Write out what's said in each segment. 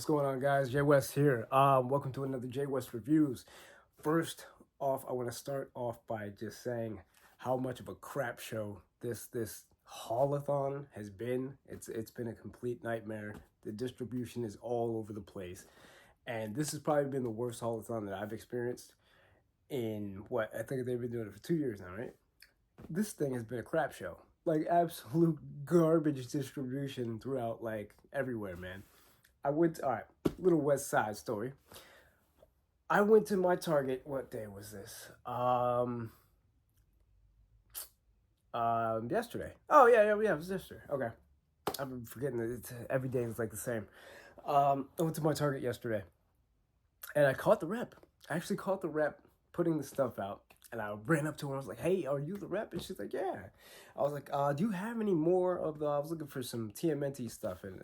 What's going on, guys? Jay West here. Welcome to another Jay West Reviews. First off, I want to start off by just saying how much of a crap show this haulathon has been. It's been a complete nightmare. The distribution is all over the place, and this has probably been the worst haulathon that I've experienced in what I think they've been doing it for 2 years now, right? This thing has been a crap show. Like absolute garbage distribution throughout like everywhere, man. All right, little West Side story. I went to my Target. What day was this? Yesterday. Oh yeah, it was yesterday. Okay, I've been forgetting that every day is like the same. I went to my Target yesterday, and I caught the rep. I actually caught the rep putting the stuff out, and I ran up to her. I was like, "Hey, are you the rep?" And she's like, "Yeah." I was like, "Do you have any more of the?" I was looking for some Tmnt stuff, and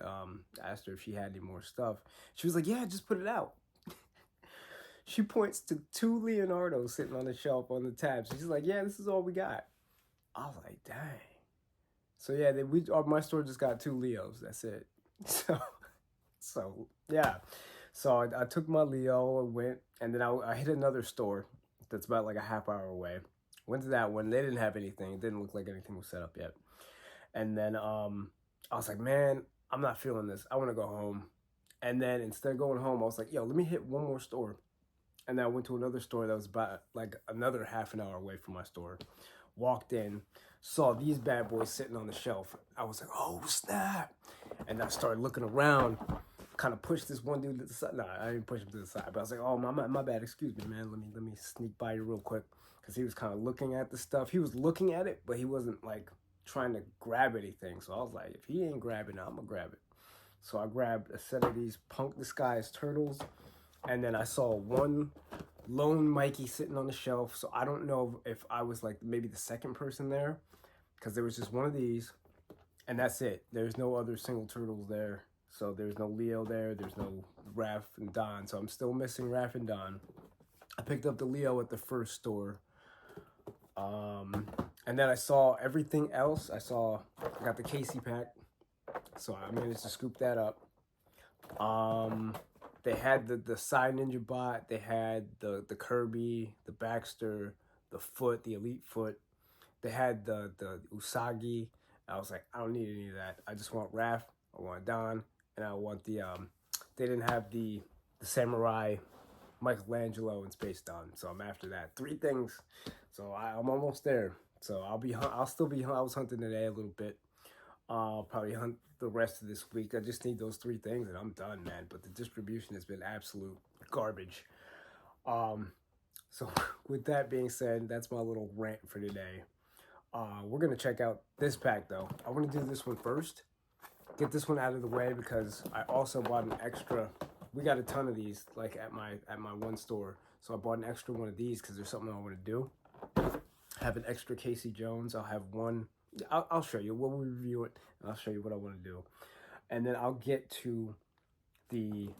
asked her if she had any more stuff. She was like, "Yeah, just put it out." She points to two Leonardos sitting on the shelf on the tabs. She's like, "Yeah, this is all we got." I was like, "Dang." So yeah, my store just got two Leos. That's it. So yeah. So I took my Leo and went, and then I hit another store that's about like a half hour away. Went to that one. They didn't have anything. It didn't look like anything was set up yet. And then I was like, man, I'm not feeling this. I want to go home. And then instead of going home, I was like, yo, let me hit one more store. And then I went to another store that was about like another half an hour away from my store. Walked in, saw these bad boys sitting on the shelf. I was like, oh, snap. And I started looking around, kind of pushed this one dude to the side. No, I didn't push him to the side, but I was like, oh, my bad. Excuse me, man. Let me sneak by you real quick. Because he was kind of looking at the stuff. He was looking at it, but he wasn't like trying to grab anything. So I was like, if he ain't grabbing it, I'm going to grab it. So I grabbed a set of these punk disguised turtles. And then I saw one lone Mikey sitting on the shelf. So I don't know if I was like maybe the second person there, because there was just one of these, and that's it. There's no other single turtles there. So there's no Leo there. There's no Raph and Don. So I'm still missing Raph and Don. I picked up the Leo at the first store. And then I saw everything else. I got the Casey pack. So I managed to scoop that up. They had the Side Ninja Bot. They had the Kirby, the Baxter, the Foot, the Elite Foot. They had the Usagi. I was like, I don't need any of that. I just want Raph. I want Don, and I want the They didn't have the Samurai, Michelangelo, and Space Don. So I'm after that. 3 things. So I'm almost there. So I'll still be. I was hunting today a little bit. I'll probably hunt the rest of this week. I just need those 3 things and I'm done, man. But the distribution has been absolute garbage. So with that being said, that's my little rant for today. We're gonna check out this pack though. I want to do this one first. Get this one out of the way because I also bought an extra. We got a ton of these like at my one store. So I bought an extra one of these because there's something I want to do. I have an extra Casey Jones. I'll have one. I'll show you. We'll review it, and I'll show you what I want to do. And then I'll get to the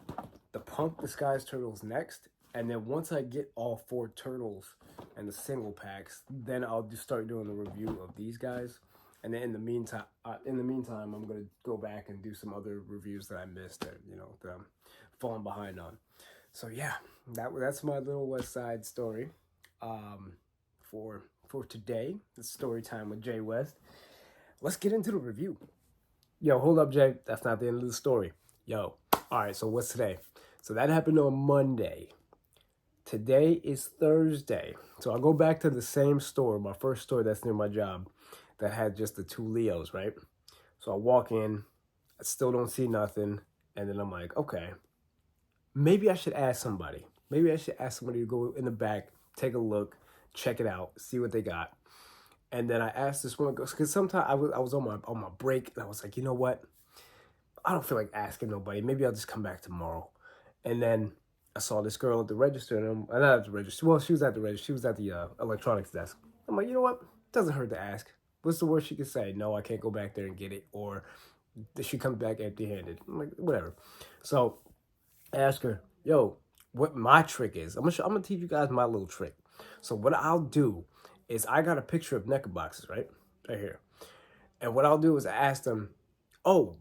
Punk Disguise Turtles next. And then once I get all 4 turtles and the single packs, then I'll just start doing the review of these guys. And then in the meantime, I'm gonna go back and do some other reviews that I missed that that I'm falling behind on. So yeah, that's my little West Side story. For today, it's story time with Jay West. Let's get into the review. Yo, hold up, Jay. That's not the end of the story. Yo, all right, so what's today? So that happened on Monday. Today is Thursday. So I'll go back to the same store, my first store that's near my job, that had just the 2 Leos, right? So I walk in, I still don't see nothing, and then I'm like, okay, maybe I should ask somebody. Maybe I should ask somebody to go in the back, take a look, check it out, see what they got. And then I asked this one, because sometimes I was on my break, and I was like, you know what? I don't feel like asking nobody. Maybe I'll just come back tomorrow. And then I saw this girl at the register, and not at the register. Well, she was at the register. She was at the electronics desk. I'm like, you know what? Doesn't hurt to ask. What's the worst she could say? No, I can't go back there and get it. Or she comes back empty-handed. I'm like, whatever. So I asked her, yo, what my trick is. I'm gonna teach you guys my little trick. So what I'll do is I got a picture of Neca boxes, right here. And what I'll do is I ask them, oh,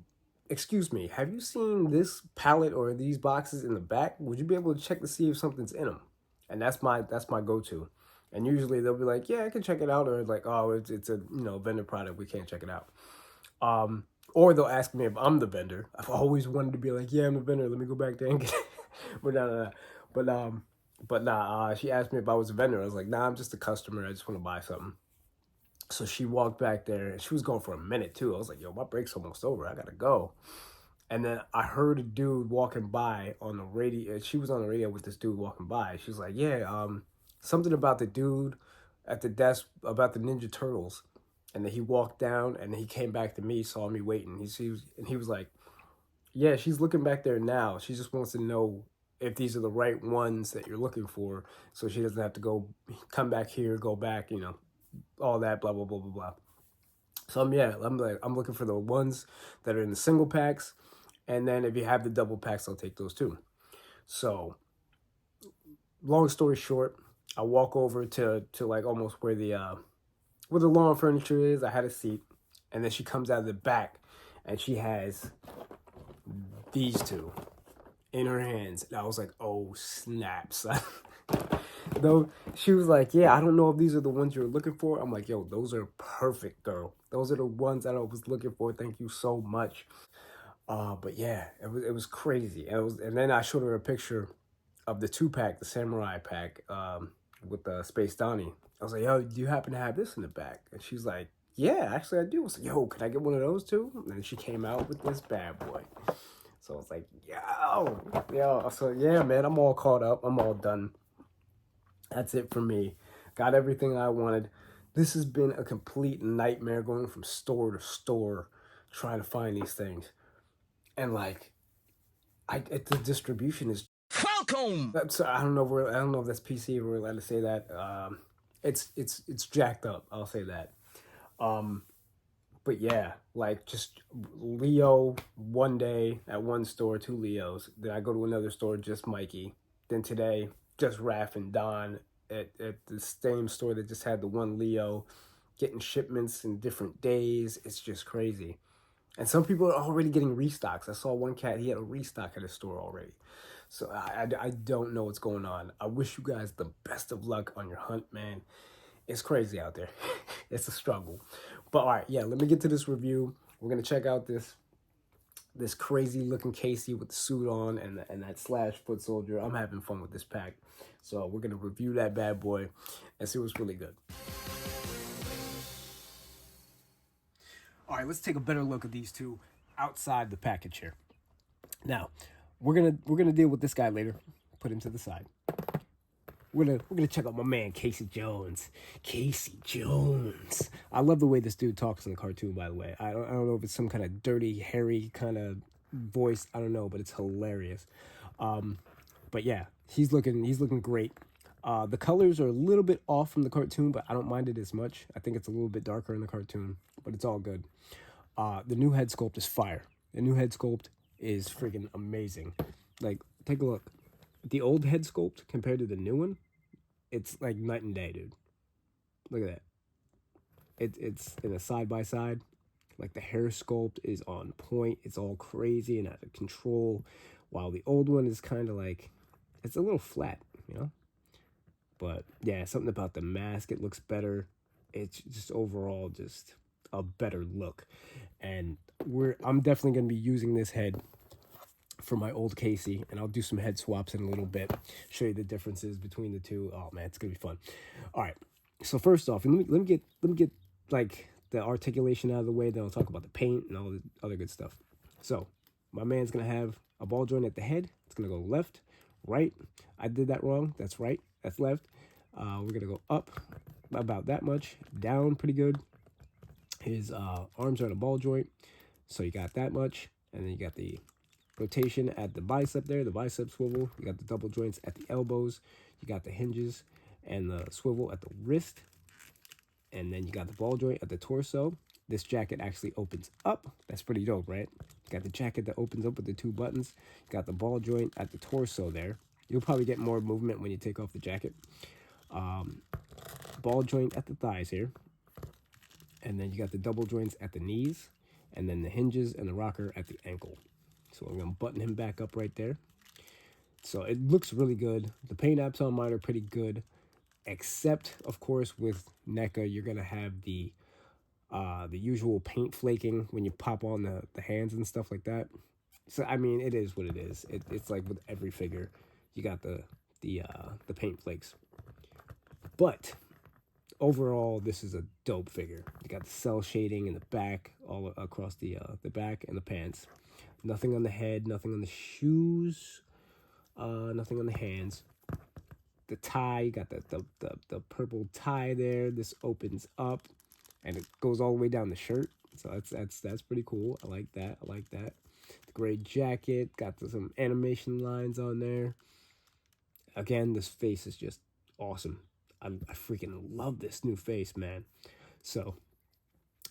excuse me, have you seen this pallet or these boxes in the back? Would you be able to check to see if something's in them? And that's my go-to. And usually they'll be like, yeah, I can check it out, or like, oh, it's a vendor product, we can't check it out. Or they'll ask me if I'm the vendor. I've always wanted to be like, yeah, I'm the vendor. Let me go back there and get it. But no. But nah. She asked me if I was a vendor. I was like, nah, I'm just a customer. I just want to buy something. So she walked back there, and she was going for a minute too. I was like, yo, my break's almost over. I gotta go. And then I heard a dude walking by on the radio. She was on the radio with this dude walking by. She was like, yeah, something about the dude at the desk about the Ninja Turtles. And then he walked down, and he came back to me, saw me waiting. He was like, yeah, she's looking back there now. She just wants to know if these are the right ones that you're looking for, so she doesn't have to come back here, go back, all that, blah blah blah blah blah. So I'm looking for the ones that are in the single packs, and then if you have the double packs, I'll take those too. So, long story short, I walk over to like almost where the lawn furniture is. I had a seat, and then she comes out of the back, and she has these two in her hands, and I was like, oh snaps. Though she was like, yeah, I don't know if these are the ones you're looking for. I'm like, yo, those are perfect, girl. Those are the ones that I was looking for. Thank you so much. But yeah, it was crazy. And then I showed her a picture of the 2-pack, the samurai pack, with the Space Donnie. I was like, yo, do you happen to have this in the back? And she's like, yeah, actually I do. I was like, yo, can I get one of those too? And then she came out with this bad boy. So I was like, yo. So yeah, man, I'm all caught up. I'm all done. That's it for me. Got everything I wanted. This has been a complete nightmare going from store to store trying to find these things. And like, the distribution is welcome. I don't know if that's PC if we're allowed to say that. It's jacked up. I'll say that. But yeah, like just Leo one day at one store, 2 Leos. Then I go to another store, just Mikey. Then today, just Raph and Don at the same store that just had the 1 Leo, getting shipments in different days. It's just crazy. And some people are already getting restocks. I saw one cat, he had a restock at his store already. So I don't know what's going on. I wish you guys the best of luck on your hunt, man. It's crazy out there. It's a struggle. But all right, yeah, let me get to this review. We're going to check out this crazy looking Casey with the suit on and that slash foot soldier. I'm having fun with this pack. So we're going to review that bad boy and see what's really good. All right, let's take a better look at these two outside the package here. Now, we're gonna deal with this guy later. Put him to the side. We're gonna check out my man Casey Jones. Casey Jones. I love the way this dude talks in the cartoon. By the way, I don't know if it's some kind of dirty, hairy kind of voice. I don't know, but it's hilarious. But yeah, he's looking great. The colors are a little bit off from the cartoon, but I don't mind it as much. I think it's a little bit darker in the cartoon, but it's all good. The new head sculpt is fire. The new head sculpt is freaking amazing. Like, take a look. The old head sculpt compared to the new one, it's like night and day, dude. Look at that. It's in a side by side. Like, the hair sculpt is on point. It's all crazy and out of control, while the old one is kind of like, it's a little flat, But yeah, something about the mask, it looks better. It's just overall just a better look. And I'm definitely going to be using this head for my old Casey, and I'll do some head swaps in a little bit, show you the differences between the two. Oh man, it's going to be fun. All right. So first off, let me get like the articulation out of the way, then I'll talk about the paint and all the other good stuff. So, my man's going to have a ball joint at the head. It's going to go left, right. I did that wrong. That's right. That's left. We're going to go up about that much, down pretty good. His arms are on a ball joint, so you got that much. And then you got the rotation at the bicep there, the bicep swivel. You got the double joints at the elbows. You got the hinges and the swivel at the wrist. And then you got the ball joint at the torso. This jacket actually opens up. That's pretty dope, right? You got the jacket that opens up with the 2 buttons. You got the ball joint at the torso there. You'll probably get more movement when you take off the jacket. Ball joint at the thighs here. And then you got the double joints at the knees. and then the hinges and the rocker at the ankle. So I'm going to button him back up right there. So it looks really good. The paint apps on mine are pretty good, except, of course, with NECA, you're going to have the usual paint flaking when you pop on the hands and stuff like that. So, I mean, it is what it is. It's like with every figure, you got the paint flakes. But overall, this is a dope figure. You got the cell shading in the back, all across the back and the pants. Nothing on the head, nothing on the shoes, nothing on the hands. The tie, you got the purple tie there. This opens up, and it goes all the way down the shirt. So that's pretty cool. I like that. I like that. The gray jacket got some animation lines on there. Again, this face is just awesome. I freaking love this new face, man. So,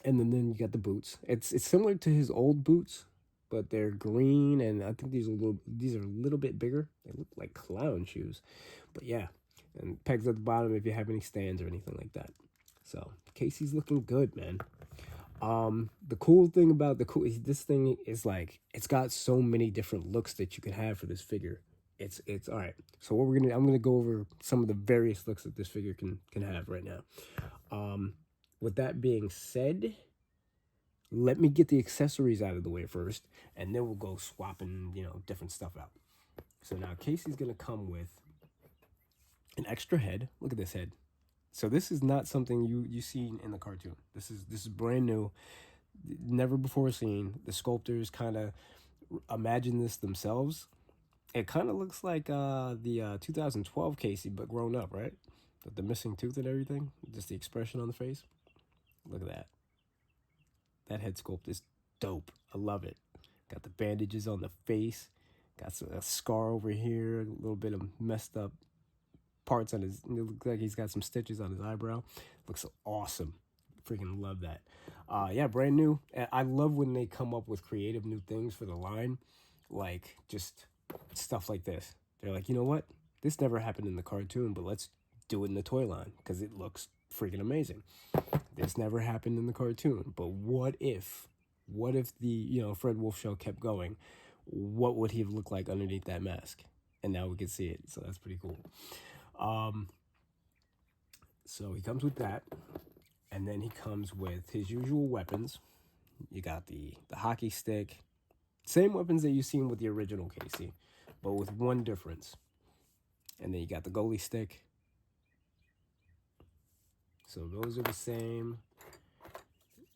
and then you got the boots. It's similar to his old boots, but they're green, and I think these are a little bit bigger. They look like clown shoes, but yeah. And pegs at the bottom if you have any stands or anything like that. So Casey's looking good, man. The cool thing about this thing is like it's got so many different looks that you can have for this figure. It's all right. So what I'm gonna go over some of the various looks that this figure can have right now. With that being said, let me get the accessories out of the way first, and then we'll go swapping, different stuff out. So now Casey's gonna come with an extra head. Look at this head. So this is not something you seen in the cartoon. This is brand new, never before seen. The sculptors kind of imagined this themselves. It kind of looks like the 2012 Casey, but grown up, right? With the missing tooth and everything, just the expression on the face. Look at that. That head sculpt is dope. I love it. Got the bandages on the face. Got a scar over here. A little bit of messed up parts on his. It looks like he's got some stitches on his eyebrow. Looks awesome. Freaking love that. Yeah, brand new. I love when they come up with creative new things for the line, like just stuff like this. They're like, you know what? This never happened in the cartoon, but let's do it in the toy line because it looks freaking amazing. This never happened in the cartoon, but what if the Fred Wolf show kept going? What would he look like underneath that mask? And now we can see it, so that's pretty cool. So he comes with that, and then he comes with his usual weapons. You got the hockey stick, same weapons that you've seen with the original Casey, but with one difference. And then you got the goalie stick. So those are the same.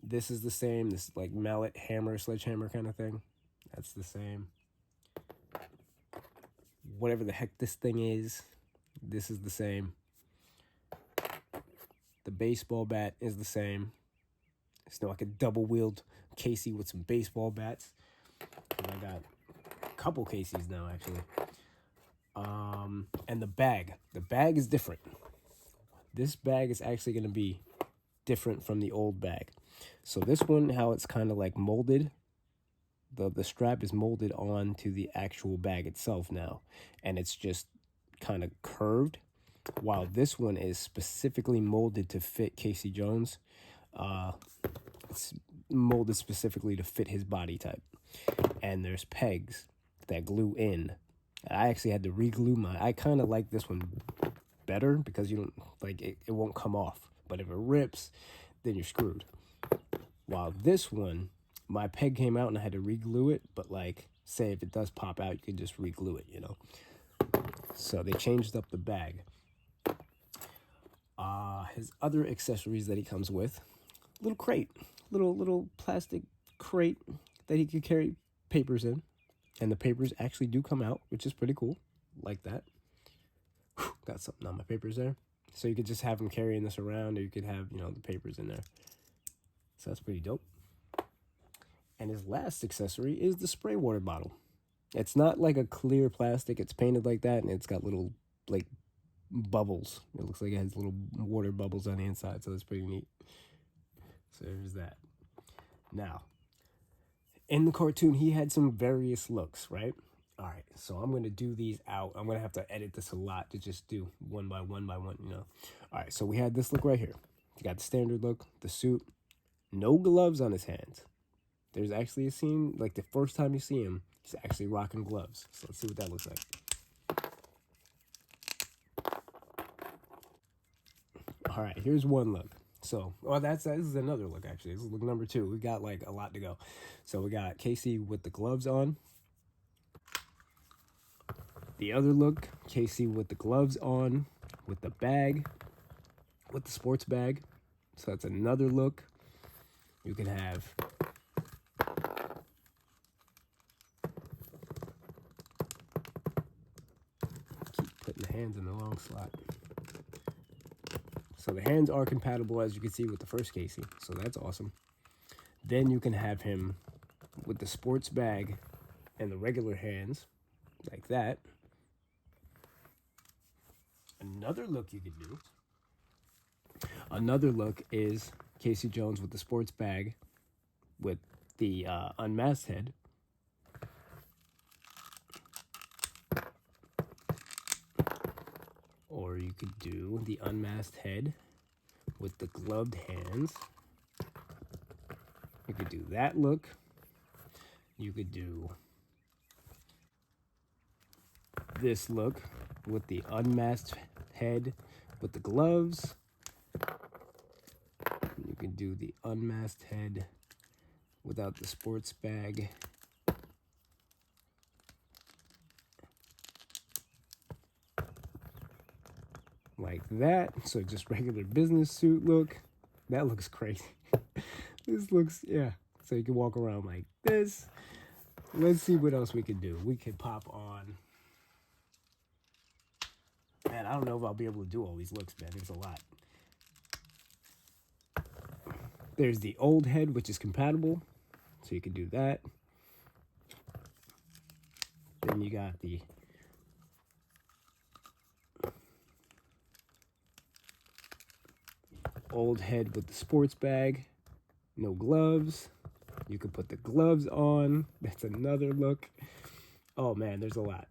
This is the same. This like mallet, hammer, sledgehammer kind of thing. That's the same. Whatever the heck this thing is, this is the same. The baseball bat is the same. It's like a double-wheeled Casey with some baseball bats. And I got a couple Caseys now, actually. And the bag. The bag is different. This bag is actually going to be different from the old bag. So this one, how it's kind of like molded, the strap is molded onto the actual bag itself now, and it's just kind of curved, while this one is specifically molded to fit Casey Jones. It's molded specifically to fit his body type, and there's pegs that glue in. I actually had to re-glue mine. I kind of like this one better because you don't like it won't come off, but if it rips, then you're screwed. While this one, my peg came out and I had to re-glue it, but like say if it does pop out, you can just re-glue it, So they changed up the bag. His other accessories that he comes with, little crate, little plastic crate that he could carry papers in, and the papers actually do come out, which is pretty cool. Like that. Got something on my papers there. So you could just have him carrying this around, or you could have, the papers in there. So that's pretty dope. And his last accessory is the spray water bottle. It's not like a clear plastic. It's painted like that, and it's got little, like, bubbles. It looks like it has little water bubbles on the inside, so that's pretty neat. So there's that. Now, in the cartoon, he had some various looks, right? All right, so I'm going to do these out. I'm going to have to edit this a lot to just do one by one, All right, so we had this look right here. You got the standard look, the suit, no gloves on his hands. There's actually a scene, like the first time you see him, he's actually rocking gloves. So let's see what that looks like. All right, here's one look. So, well, this is another look, actually. This is look number 2. We got like a lot to go. So we got Casey with the gloves on. The other look, Casey with the gloves on, with the bag, with the sports bag. So that's another look. You can have keep putting the hands in the wrong slot. So the hands are compatible, as you can see, with the first Casey. So that's awesome. Then you can have him with the sports bag and the regular hands, like that. Another look you could do. Another look is Casey Jones with the sports bag with the unmasked head. Or you could do the unmasked head with the gloved hands. You could do that look. You could do this look with the unmasked head with the gloves. You can do the unmasked head without the sports bag. Like that. So just regular business suit look. That looks crazy. This looks, yeah. So you can walk around like this. Let's see what else we can do. We could pop on. Man, I don't know if I'll be able to do all these looks, man. There's a lot. There's the old head, which is compatible. So you can do that. Then you got the old head with the sports bag. No gloves. You can put the gloves on. That's another look. Oh, man, there's a lot.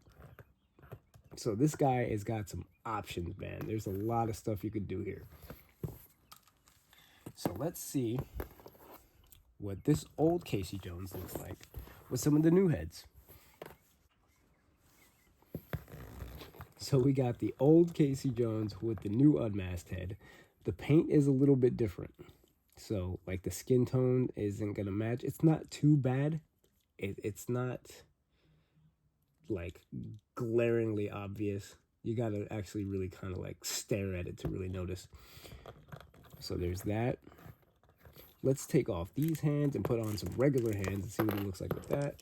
So this guy has got some options, man. There's a lot of stuff you could do here. So let's see what this old Casey Jones looks like with some of the new heads. So we got the old Casey Jones with the new unmasked head. The paint is a little bit different. So like the skin tone isn't going to match. It's not too bad. It's not like glaringly obvious. You got to actually really kind of like stare at it to really notice. So there's that. Let's take off these hands and put on some regular hands and see what it looks like with that.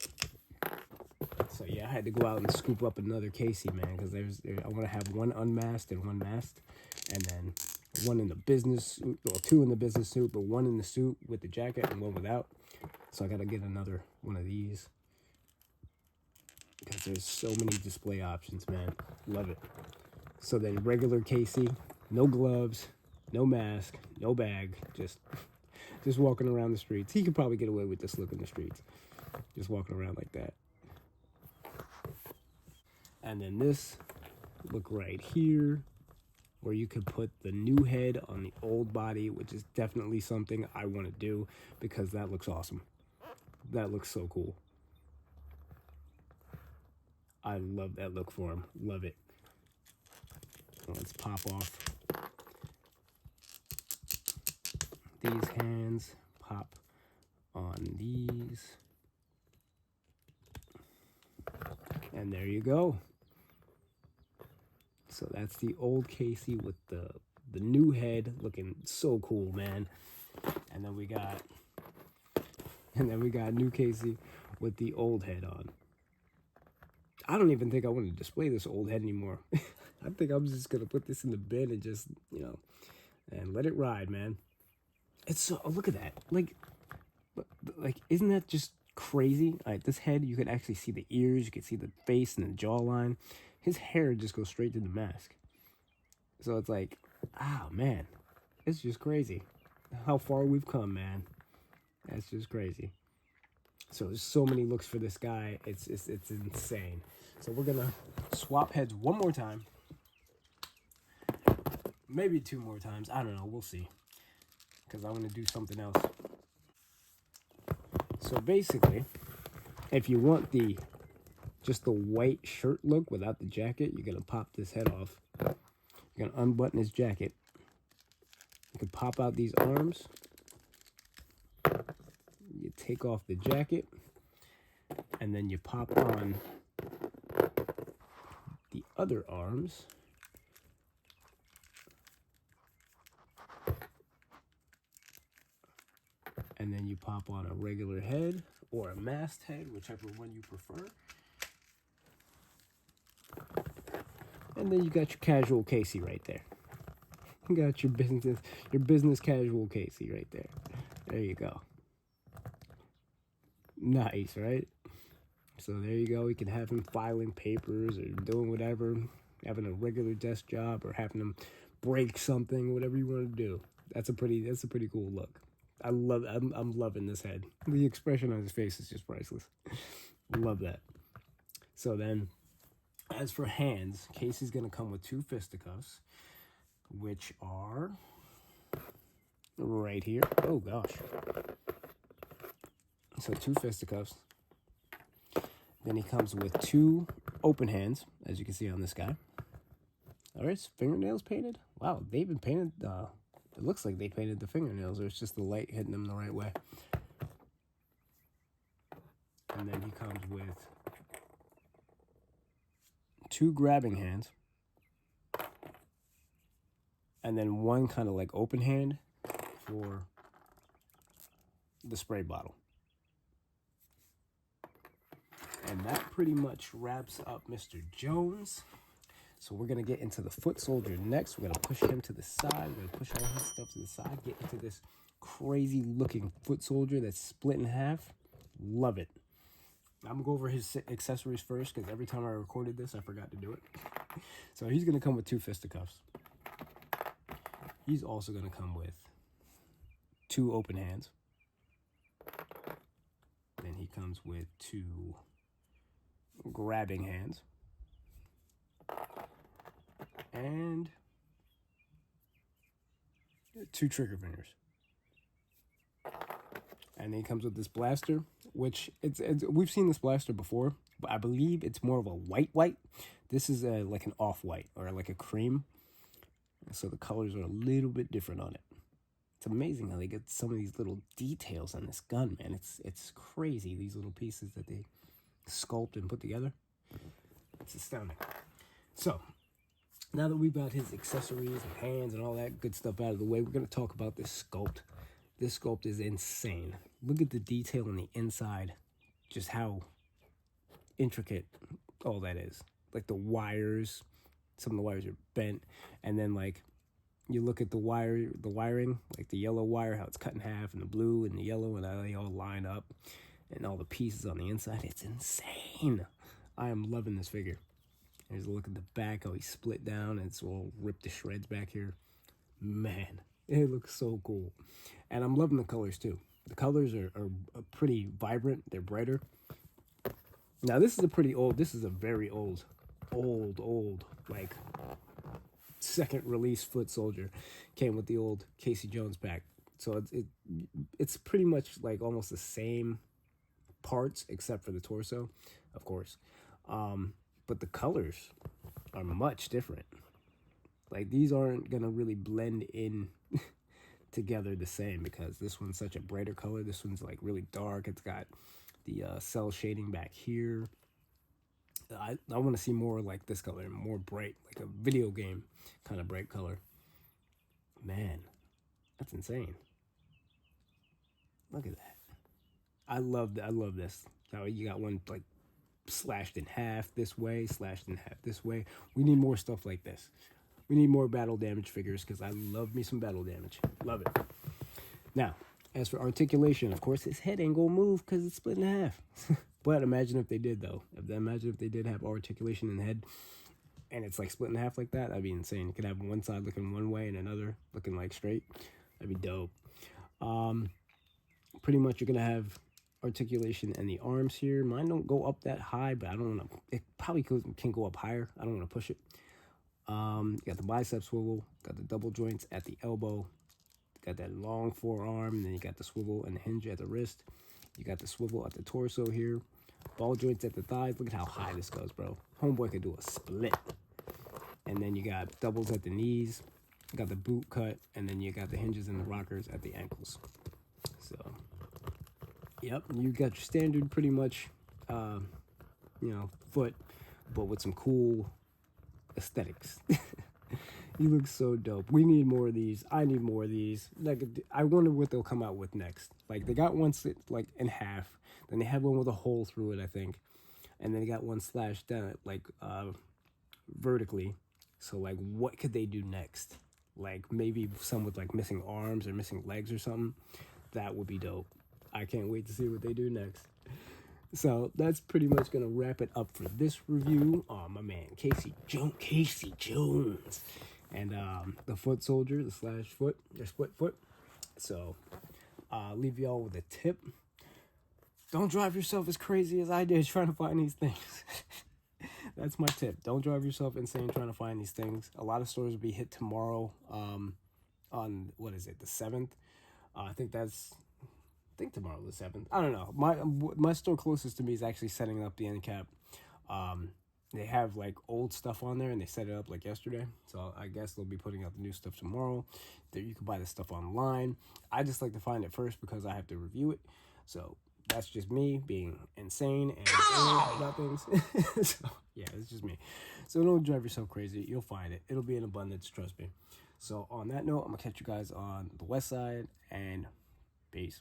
So yeah, I had to go out and scoop up another Casey, man, because I want to have one unmasked and one masked, and then one in the business suit, or 2 in the business suit, but 1 in the suit with the jacket and 1 without. So I got to get another one of these because there's so many display options, man. Love it. So then regular Casey, no gloves, no mask, no bag, just walking around the streets. He could probably get away with this look in the streets, just walking around like that. And then this look right here, where you could put the new head on the old body, which is definitely something I want to do because that looks awesome. That looks so cool. I love that look for him. Love it. Let's pop off these hands, pop on these, and there you go. So that's the old Casey with the new head, looking so cool, man. And then we got new Casey with the old head on. I don't even think I want to display this old head anymore. I think I'm just gonna put this in the bin and just, and let it ride, man. It's so, oh, look at that. Like, isn't that just crazy? All right, this head, you could actually see the ears, you could see the face and the jawline. His hair just goes straight to the mask. So it's like, oh man, it's just crazy how far we've come, man. That's just crazy. So there's so many looks for this guy. It's insane. So we're gonna swap heads one more time, maybe 2 more times. I don't know. We'll see, because I want to do something else. So basically, if you want just the white shirt look without the jacket, you're gonna pop this head off. You're gonna unbutton his jacket. You can pop out these arms. You take off the jacket, and then you pop on the other arms. And then you pop on a regular head or a mast head, whichever one you prefer. And then you got your casual Casey right there. You got your business casual Casey right there. There you go. Nice, right? So there you go. You can have him filing papers or doing whatever, having a regular desk job or having him break something, whatever you want to do. That's a pretty cool look. I'm loving this head. The expression on his face is just priceless. Love that. So then, as for hands, Casey's gonna come with 2 fisticuffs, which are right here. Oh gosh. So 2 fisticuffs. Then he comes with 2 open hands, as you can see on this guy. All right, his fingernails painted. Wow, they've been painted. It looks like they painted the fingernails, or it's just the light hitting them the right way. And then he comes with 2 grabbing hands. And then 1 kind of like open hand for the spray bottle. And that pretty much wraps up Mr. Jones. So we're going to get into the foot soldier next. We're going to push him to the side. We're going to push all his stuff to the side. Get into this crazy looking foot soldier that's split in half. Love it. I'm going to go over his accessories first because every time I recorded this, I forgot to do it. So he's going to come with 2 fisticuffs. He's also going to come with 2 open hands. Then he comes with 2 grabbing hands. And 2 trigger fingers. And then he comes with this blaster, which we've seen this blaster before, but I believe it's more of a white. This is like an off-white or like a cream. So the colors are a little bit different on it. It's amazing how they get some of these little details on this gun, man. It's crazy, these little pieces that they sculpt and put together. It's astounding. So now that we've got his accessories and hands and all that good stuff out of the way, we're going to talk about this sculpt. This sculpt is insane. Look at the detail on the inside, just how intricate all that is. Like the wires, some of the wires are bent, and then like you look at the wiring, like the yellow wire, how it's cut in half, and the blue and the yellow, and how they all line up, and all the pieces on the inside. It's insane. I am loving this figure. There's a look at the back, how he's split down, and it's all ripped to shreds back here. Man, it looks so cool. And I'm loving the colors too. The colors are pretty vibrant. They're brighter. Now this is a very old, like second release foot soldier. Came with the old Casey Jones pack. So it's pretty much like almost the same parts except for the torso, of course. But the colors are much different. Like these aren't gonna really blend in together the same because this one's such a brighter color. This one's like really dark. It's got the cell shading back here. I want to see more like this color, more bright, like a video game kind of bright color. Man, that's insane. Look at that. I love this. Now you got one like slashed in half this way, slashed in half this way. We need more stuff like this. We need more battle damage figures because I love me some battle damage. Love it. Now, as for articulation, of course, his head ain't gonna move because it's split in half. But imagine if they did, though. Imagine if they did have articulation in the head and it's like split in half like that. That'd be insane. You could have one side looking one way and another looking like straight. That'd be dope. Pretty much you're gonna have articulation in the arms here. Mine don't go up that high, but I don't want to. It probably can go up higher. I don't want to push it. You got the bicep swivel, got the double joints at the elbow, got that long forearm, and then you got the swivel and the hinge at the wrist. You got the swivel at the torso here. Ball joints at the thighs. Look at how high this goes, bro. Homeboy could do a split. And then you got doubles at the knees. You got the boot cut. And then you got the hinges and the rockers at the ankles. So, yep. You got your standard pretty much, foot, but with some cool aesthetics. You look so dope. We need more of these. I need more of these. Like, I wonder what they'll come out with next. Like, they got one like in half. Then they have one with a hole through it, I think. And then they got one slashed down, like, vertically. So, like, what could they do next? Like, maybe some with, like, missing arms or missing legs or something. That would be dope. I can't wait to see what they do next. So that's pretty much gonna wrap it up for this review. My man Casey Jones, and the foot soldier, the slash foot, the split foot. So leave y'all with a tip: don't drive yourself as crazy as I did trying to find these things. That's my tip. Don't drive yourself insane trying to find these things. A lot of stores will be hit tomorrow. On what is it, the 7th? I think tomorrow the 7th. I don't know. My store closest to me is actually setting up the end cap. They have like old stuff on there and they set it up like yesterday. So I guess they'll be putting out the new stuff tomorrow. That you can buy this stuff online. I just like to find it first because I have to review it. So that's just me being insane and about things. So yeah, it's just me. So don't drive yourself crazy. You'll find it. It'll be in abundance, trust me. So on that note, I'm gonna catch you guys on the west side, and peace.